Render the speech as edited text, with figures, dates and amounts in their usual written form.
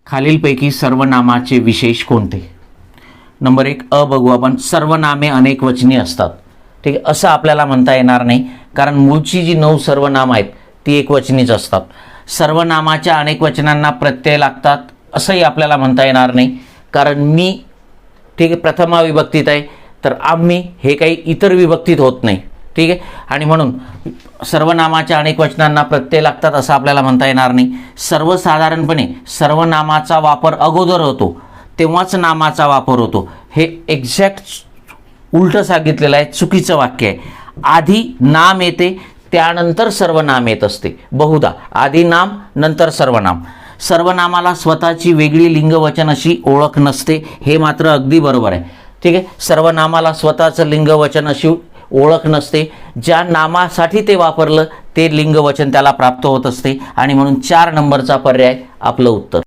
खालीलपैकी सर्वनामाचे विशेष कोणते? नंबर 1 अ बघू आपण. सर्वनामे अनेक वचनी असतात. ठीक आहे, असं आपल्याला म्हणता येणार नाही, कारण मूळची जी 9 सर्वनाम आहेत ती एकवचनीच असतात. सर्वनामाच्या अनेक वचनांना प्रत्यय लागतात असंही आपल्याला म्हणता येणार नाही, कारण मी ठीक आहे प्रथमा विभक्तीत आहे, तर आम्ही हे काही इतर विभक्तीत होत नाही. ठीक आहे, आणि म्हणून सर्वनामाच्या अनेक वचनांना प्रत्यय लागतात असं आपल्याला म्हणता येणार नाही. सर्वसाधारणपणे सर्वनामाचा वापर अगोदर होतो तेव्हाच नामाचा वापर होतो. हे एक्झॅक्ट उलटं सांगितलेलं आहे, चुकीचं वाक्य आहे. आधी नाम येते त्यानंतर सर्वनाम येत असते. बहुधा आधी नाम नंतर सर्वनाम. सर्वनामाला स्वतःची वेगळी लिंगवचन अशी ओळख नसते, हे मात्र अगदी बरोबर आहे. ठीक आहे, सर्वनामाला स्वतःचं लिंगवचन अशी ओळख नसते. ज्या नामासाठी ते वापरलं ते लिंगवचन त्याला प्राप्त होत असते, आणि म्हणून 4 नंबरचा पर्याय आपलं उत्तर.